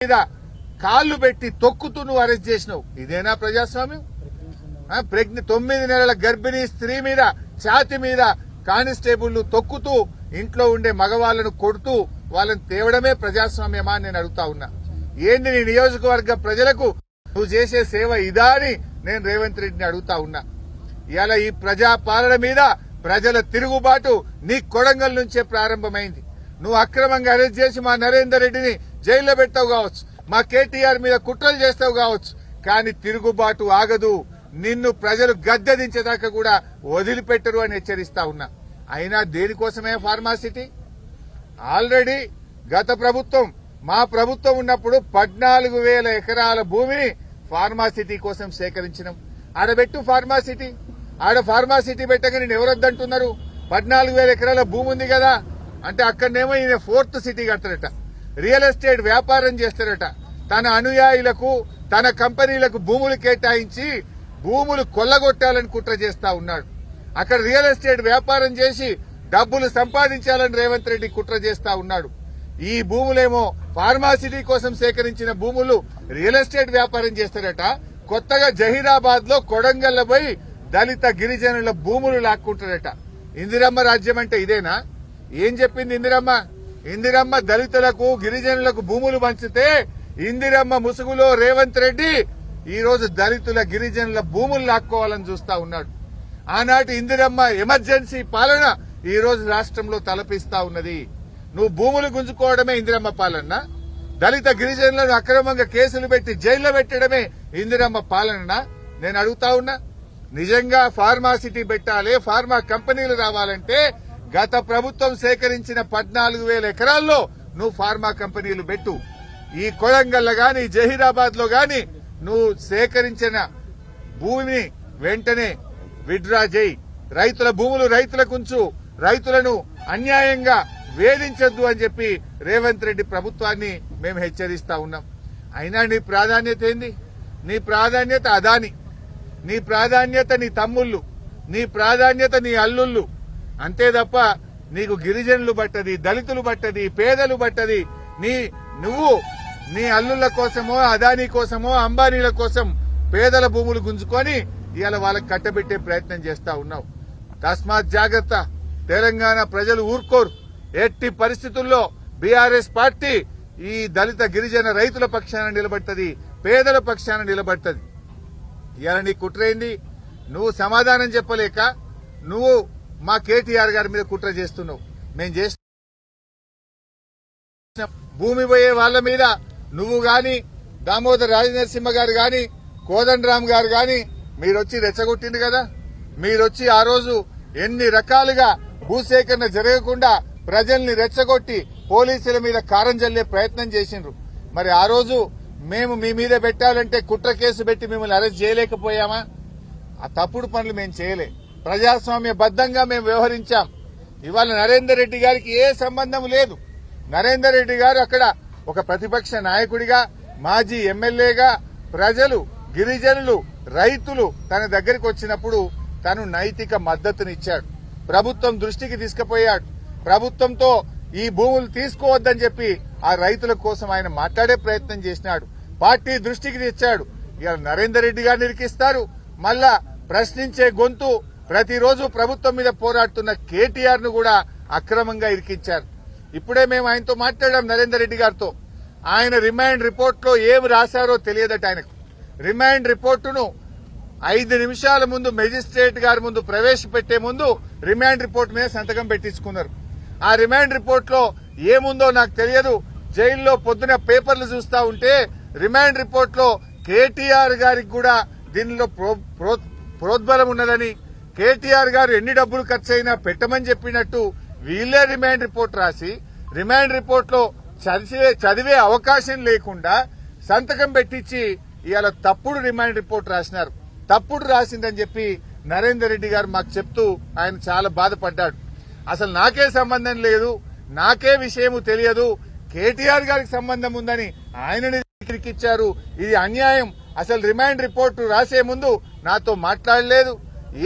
మీద కాళ్లు పెట్టి తొక్కుతూ నువ్వు అరెస్ట్ చేసినావు. ఇదేనా ప్రజాస్వామ్యం? 9 నెలల గర్భిణీ స్త్రీ మీద ఛాతి మీద కానిస్టేబుళ్లు తొక్కుతూ ఇంట్లో ఉండే మగవాళ్లను కొడుతూ వాళ్ళని తేవడమే ప్రజాస్వామ్యమా అని నేను అడుగుతా ఉన్నా. ఏంటి నీ నియోజకవర్గ ప్రజలకు నువ్వు చేసే సేవ ఇదా అని నేను రేవంత్ రెడ్డిని అడుగుతా ఉన్నా. ఇవాళ ఈ ప్రజా పాలన మీద ప్రజల తిరుగుబాటు నీ కొడంగల్ నుంచే ప్రారంభమైంది. నువ్వు అక్రమంగా అరెస్ట్ చేసి మా నరేందర్ రెడ్డిని జైల్లో పెట్టావు కావచ్చు, మా కేటీఆర్ మీద కుట్రలు చేస్తావు కావచ్చు, కానీ తిరుగుబాటు ఆగదు. నిన్ను ప్రజలు గద్దెదించేదాకా కూడా వదిలిపెట్టరు అని హెచ్చరిస్తా ఉన్నా. అయినా దేనికోసమే ఫార్మాసిటీ? ఆల్రెడీ గత ప్రభుత్వం మా ప్రభుత్వం ఉన్నప్పుడు 14,000 ఎకరాల భూమిని ఫార్మాసిటీ కోసం సేకరించినాం. ఆడబెట్టు ఫార్మాసిటీ. ఆడ ఫార్మాసిటీ పెట్టగా నేను ఎవరొద్దంటున్నారు? 14,000 ఎకరాల భూమి ఉంది కదా అంటే అక్కడనేమో ఈయన 4th సిటీ కడతారట, రియల్ ఎస్టేట్ వ్యాపారం చేస్తారట, తన అనుయాయులకు తన కంపెనీలకు భూములు కేటాయించి భూములు కొల్లగొట్టాలని కుట్ర చేస్తా ఉన్నాడు. అక్కడ రియల్ ఎస్టేట్ వ్యాపారం చేసి డబ్బులు సంపాదించాలని రేవంత్ రెడ్డి కుట్ర చేస్తా ఉన్నాడు. ఈ భూములేమో ఫార్మాసిటీ కోసం సేకరించిన భూములు రియల్ ఎస్టేట్ వ్యాపారం చేస్తారట. కొత్తగా జహీరాబాద్ లో కొడంగల్ పోయి దళిత గిరిజనుల భూములు లాక్కుంటారట. ఇందిరమ్మ రాజ్యం అంటే ఇదేనా? ఏం చెప్పింది ఇందిరమ్మ? ఇందిరమ్మ దళితులకు గిరిజనులకు భూములు పంచితే ఇందిరమ్మ ముసుగులో రేవంత్ రెడ్డి ఈ రోజు దళితుల గిరిజనుల భూములు లాక్కోవాలని చూస్తా ఉన్నాడు. ఆనాటి ఇందిరమ్మ ఎమర్జెన్సీ పాలన ఈ రోజు రాష్ట్రంలో తలపిస్తా ఉన్నది. నువ్వు భూములు గుంజుకోవడమే ఇందిరమ్మ పాలన? దళిత గిరిజనులను అక్రమంగా కేసులు పెట్టి జైల్లో పెట్టడమే ఇందిరమ్మ పాలన? నేను అడుగుతా ఉన్నా. నిజంగా ఫార్మాసిటీ పెట్టాలి, ఫార్మా కంపెనీలు రావాలంటే గత ప్రభుత్వం సేకరించిన 14,000 ఎకరాల్లో నువ్వు ఫార్మా కంపెనీలు పెట్టు. ఈ కొడంగల్ గాని జహీరాబాద్ లో గాని నువ్వు సేకరించిన భూమిని వెంటనే విత్డ్రా చేయి. రైతుల భూములు రైతులకు ఉంచు. రైతులను అన్యాయంగా వేధించొద్దు అని చెప్పి రేవంత్ రెడ్డి ప్రభుత్వాన్ని మేము హెచ్చరిస్తా ఉన్నాం. అయినా నీ ప్రాధాన్యత ఏంది? నీ ప్రాధాన్యత అదాని, నీ ప్రాధాన్యత నీ తమ్ముళ్ళు, నీ ప్రాధాన్యత నీ అల్లుళ్ళు. అంతే తప్ప నీకు గిరిజనులు పట్టది, దళితులు పట్టది, పేదలు పట్టది. నువ్వు నీ అల్లుళ్ల కోసమో అదానీ కోసమో అంబానీల కోసం పేదల భూములు గుంజుకొని ఇవాళ వాళ్ళకి కట్టబెట్టే ప్రయత్నం చేస్తా ఉన్నావు. తస్మాత్ జాగ్రత్త. తెలంగాణ ప్రజలు ఊరుకోరు. ఎట్టి పరిస్థితుల్లో బీఆర్ఎస్ పార్టీ ఈ దళిత గిరిజన రైతుల పక్షాన నిలబడుతుంది, పేదల పక్షాన నిలబడుతుంది. ఇవాళ నీ కుట్రేంది? నువ్వు సమాధానం చెప్పలేక నువ్వు మా కేటీఆర్ గారి మీద కుట్ర చేస్తున్నావు. మేము చేసిన భూమి పోయే వాళ్ల మీద నువ్వు గాని, దామోదర్ రాజనరసింహ గారు గాని, కోదండరామ్ గారు గాని మీరొచ్చి రెచ్చగొట్టింది కదా. మీరొచ్చి ఆ రోజు ఎన్ని రకాలుగా భూసేకరణ జరగకుండా ప్రజల్ని రెచ్చగొట్టి పోలీసుల మీద కారం జల్లే ప్రయత్నం చేసిండ్రు. మరి ఆ రోజు మేము మీ మీద పెట్టాలంటే కుట్ర కేసు పెట్టి మిమ్మల్ని అరెస్ట్ చేయలేకపోయామా? ఆ తప్పుడు పనులు మేము చేయలే. ప్రజాస్వామ్య బద్దంగా మేము వ్యవహరించాం. ఇవాళ నరేందర్ రెడ్డి గారికి ఏ సంబంధం లేదు. నరేందర్ రెడ్డి గారు అక్కడ ఒక ప్రతిపక్ష నాయకుడిగా, మాజీ ఎమ్మెల్యేగా ప్రజలు, గిరిజనులు, రైతులు తన దగ్గరికి వచ్చినప్పుడు తను నైతిక మద్దతునిచ్చాడు. ప్రభుత్వం దృష్టికి తీసుకుపోయాడు. ప్రభుత్వంతో ఈ భూములు తీసుకోవద్దని చెప్పి ఆ రైతుల కోసం ఆయన మాట్లాడే ప్రయత్నం చేసినాడు. పార్టీ దృష్టికి తెచ్చాడు. ఇవాళ నరేందర్ రెడ్డి గారిని ఇరికిస్తారు. మళ్ళా ప్రశ్నించే గొంతు ప్రతిరోజు ప్రభుత్వం మీద పోరాడుతున్న కేటీఆర్ ను కూడా అక్రమంగా ఇరికించారు. ఇప్పుడే మేము ఆయనతో మాట్లాడాం, నరేందర్ రెడ్డి గారితో. ఆయన రిమాండ్ రిపోర్ట్ లో ఏం రాశారో తెలియదట ఆయనకు. రిమాండ్ రిపోర్టును 5 నిమిషాల ముందు మెజిస్ట్రేట్ గారి ముందు ప్రవేశపెట్టే ముందు రిమాండ్ రిపోర్ట్ మీద సంతకం పెట్టించుకున్నారు. ఆ రిమాండ్ రిపోర్ట్ లో ఏముందో నాకు తెలియదు. జైల్లో పొద్దున పేపర్లు చూస్తా ఉంటే రిమాండ్ రిపోర్ట్ లో కేటీఆర్ గారికి కూడా దీనిలో ప్రోద్బలం ఉన్నదని, కేటీఆర్ గారు ఎన్ని డబ్బులు ఖర్చయినా పెట్టమని చెప్పినట్టు వీళ్లే రిమాండ్ రిపోర్ట్ రాసి, రిమాండ్ రిపోర్ట్ లో చదివే అవకాశం లేకుండా సంతకం పెట్టించి ఇవాళ తప్పుడు రిమాండ్ రిపోర్ట్ రాసినారు. తప్పుడు రాసిందని చెప్పి నరేందర్ రెడ్డి గారు మాకు చెప్తూ ఆయన చాలా బాధపడ్డాడు. అసలు నాకే సంబంధం లేదు, నాకే విషయము తెలియదు, కేటీఆర్ గారికి సంబంధం ఉందని ఆయనని ఇరికిచ్చారు. ఇది అన్యాయం. అసలు రిమాండ్ రిపోర్టు రాసే ముందు నాతో మాట్లాడలేదు,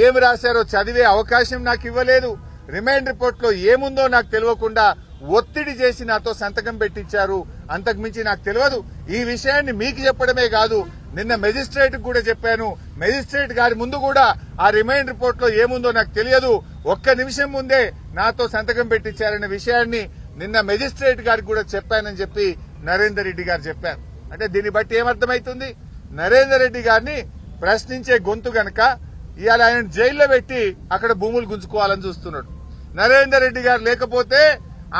ఏమి రాశారో చదివే అవకాశం నాకు ఇవ్వలేదు, రిమాండ్ రిపోర్ట్ లో ఏముందో నాకు తెలియకుండా ఒత్తిడి చేసి నాతో సంతకం పెట్టించారు. అంతకుమించి నాకు తెలియదు. ఈ విషయాన్ని మీకు చెప్పడమే కాదు, నిన్న మెజిస్ట్రేట్ కూడా చెప్పాను. మెజిస్ట్రేట్ గారి ముందు కూడా ఆ రిమైండ్ రిపోర్ట్ లో ఏముందో నాకు తెలియదు, ఒక్క నిమిషం ముందే నాతో సంతకం పెట్టించారనే విషయాన్ని నిన్న మెజిస్ట్రేట్ గారికి కూడా చెప్పానని చెప్పి నరేందర్ రెడ్డి గారు చెప్పారు. అంటే దీన్ని బట్టి ఏమర్థమవుతుంది, నరేందర్ రెడ్డి గారిని ప్రశ్నించే గొంతు గనక ఇవాళ ఆయన జైల్లో పెట్టి అక్కడ భూములు గుంజుకోవాలని చూస్తున్నాడు. నరేందర్ రెడ్డి గారు లేకపోతే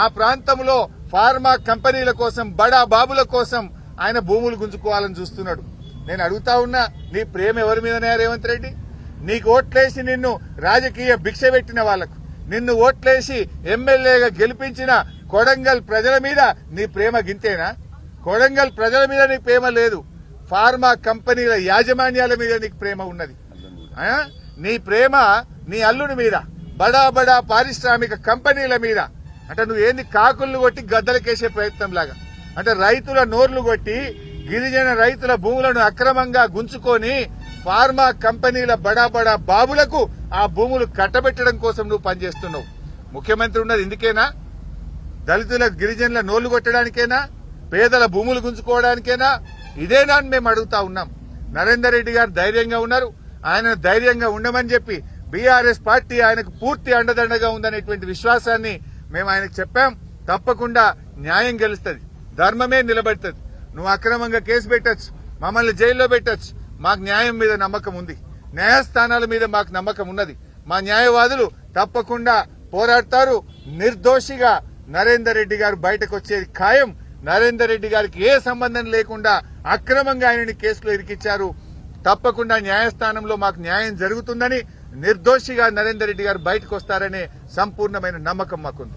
ఆ ప్రాంతంలో ఫార్మా కంపెనీల కోసం, బడా బాబుల కోసం ఆయన భూములు గుంజుకోవాలని చూస్తున్నాడు. నేను అడుగుతా ఉన్నా, నీ ప్రేమ ఎవరి మీదనే రేవంత్ రెడ్డి? నీకు ఓట్లేసి నిన్ను రాజకీయ భిక్ష పెట్టిన వాళ్లకు, నిన్ను ఓట్లేసి ఎమ్మెల్యేగా గెలిపించిన కొడంగల్ ప్రజల మీద నీ ప్రేమ గింతేనా? కొడంగల్ ప్రజల మీద నీకు ప్రేమ లేదు, ఫార్మా కంపెనీల యాజమాన్యాల మీద నీకు ప్రేమ ఉన్నది. నీ ప్రేమ నీ అల్లుని మీద, బడా బడా పారిశ్రామిక కంపెనీల మీద. అంటే నువ్వేంది కాకులను కొట్టి గద్దలకేసే ప్రయత్నం లాగా, అంటే రైతుల నోర్లు కొట్టి గిరిజన రైతుల భూములను అక్రమంగా గుంజుకొని ఫార్మా కంపెనీల బడా బడా బాబులకు ఆ భూములు కట్టబెట్టడం కోసం నువ్వు పనిచేస్తున్నావు. ముఖ్యమంత్రి ఉన్నది ఇందుకేనా? దళితుల గిరిజనుల నోళ్లు కొట్టడానికేనా? పేదల భూములు గుంజుకోవడానికేనా? ఇదేనా అని మేము అడుగుతా ఉన్నాం. నరేందర్ రెడ్డి గారు ధైర్యంగా ఉన్నారు. ఆయన ధైర్యంగా ఉండమని చెప్పి బీఆర్ఎస్ పార్టీ ఆయనకు పూర్తి అండదండగా ఉందనేటువంటి విశ్వాసాన్ని మేము ఆయనకు చెప్పాం. తప్పకుండా న్యాయం గెలుస్తుంది, ధర్మమే నిలబడుతుంది. నువ్వు అక్రమంగా కేసు పెట్టచ్చు, మమ్మల్ని జైల్లో పెట్టచ్చు, మాకు న్యాయం మీద నమ్మకం ఉంది, న్యాయస్థానాల మీద మాకు నమ్మకం ఉన్నది. మా న్యాయవాదులు తప్పకుండా పోరాడతారు. నిర్దోషిగా నరేందర్ రెడ్డి గారు బయటకు వచ్చేది ఖాయం. నరేందర్ రెడ్డి గారికి ఏ సంబంధం లేకుండా అక్రమంగా ఆయనని కేసులో ఇరికిచ్చారు. తప్పకుండా న్యాయస్థానంలో మాకు న్యాయం జరుగుతుందని, నిర్దోషిగా నరేందర్ రెడ్డి గారు బయటకు వస్తారనే సంపూర్ణమైన నమ్మకం మాకుంది.